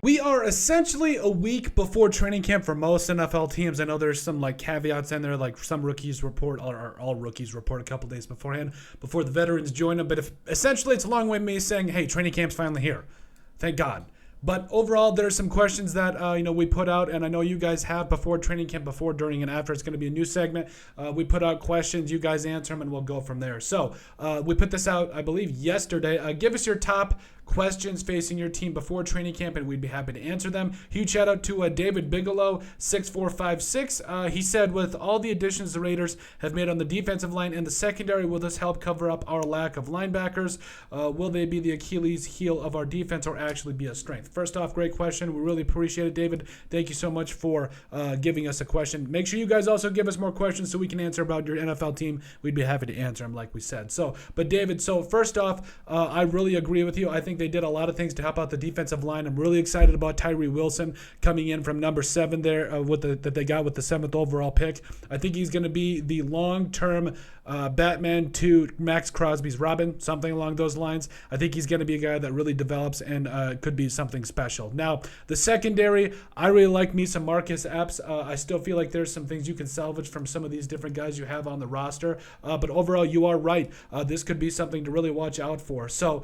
We are essentially a week before training camp for most NFL teams. I know there's some like caveats in there, like some rookies report, or all rookies report a couple days beforehand, before the veterans join them. But if essentially it's a long way of me saying, hey, training camp's finally here. Thank God. But overall, there's some questions that we put out, and I know you guys have before training camp, before, during, and after. It's going to be a new segment. We put out questions. You guys answer them, and we'll go from there. So we put this out, I believe, yesterday. Give us your top questions facing your team before training camp, and we'd be happy to answer them. Huge shout out to David Bigelow, 6456. He said, with all the additions the Raiders have made on the defensive line and the secondary, will this help cover up our lack of linebackers? Will they be the Achilles heel of our defense or actually be a strength? First off, great question. We really appreciate it, David. Thank you so much for giving us a question. Make sure you guys also give us more questions so we can answer about your NFL team. We'd be happy to answer them, like we said. But David, first off, I really agree with you. I think they did a lot of things to help out the defensive line. I'm really excited about Tyree Wilson coming in from number 7 there that they got with the 7th overall pick. I think he's going to be the long-term Batman to Max Crosby's Robin, something along those lines. I think he's going to be a guy that really develops and could be something special. Now, the secondary, I really like me some Marcus Epps. I still feel like there's some things you can salvage from some of these different guys you have on the roster. But overall, you are right. This could be something to really watch out for. So,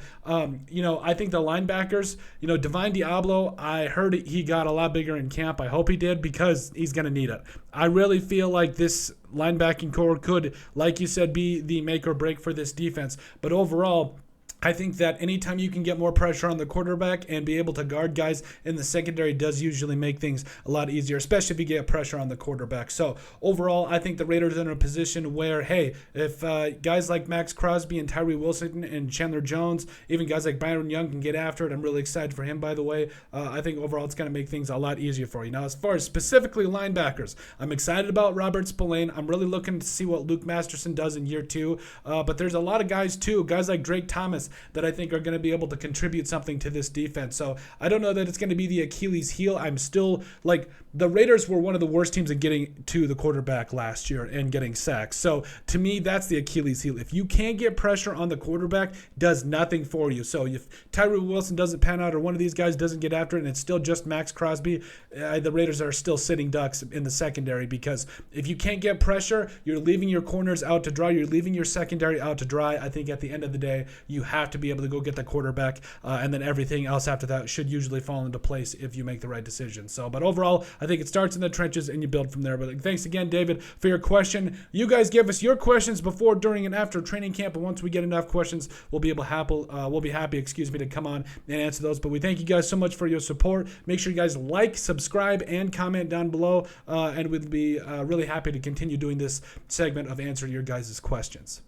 I think the linebackers, Divine Diablo, I heard he got a lot bigger in camp. I hope he did because he's going to need it. I really feel like this linebacking core could, like you said, be the make or break for this defense. But overall, I think that anytime you can get more pressure on the quarterback and be able to guard guys in the secondary does usually make things a lot easier, especially if you get pressure on the quarterback. So overall, I think the Raiders are in a position where, hey, if guys like Max Crosby and Tyree Wilson and Chandler Jones, even guys like Byron Young can get after it, I'm really excited for him, by the way. I think overall it's going to make things a lot easier for you. Now, as far as specifically linebackers, I'm excited about Robert Spillane. I'm really looking to see what Luke Masterson does in year 2. But there's a lot of guys, too, guys like Drake Thomas, that I think are going to be able to contribute something to this defense. So I don't know that it's going to be the Achilles heel. I'm still like, the Raiders were one of the worst teams in getting to the quarterback last year and getting sacks. So to me, that's the Achilles heel. If you can't get pressure on the quarterback, does nothing for you. So if Tyree Wilson doesn't pan out or one of these guys doesn't get after it and it's still just Max Crosby, the Raiders are still sitting ducks in the secondary, because if you can't get pressure, you're leaving your corners out to dry. You're leaving your secondary out to dry. I think at the end of the day, you have to be able to go get the quarterback, and then everything else after that should usually fall into place if you make the right decision. But overall, I think it starts in the trenches and you build from there. But thanks again, David, for your question. You guys give us your questions before, during, and after training camp, and once we get enough questions, we'll be happy to come on and answer those. But we thank you guys so much for your support. Make sure you guys like, subscribe, and comment down below, and we'd be really happy to continue doing this segment of answering your guys' questions.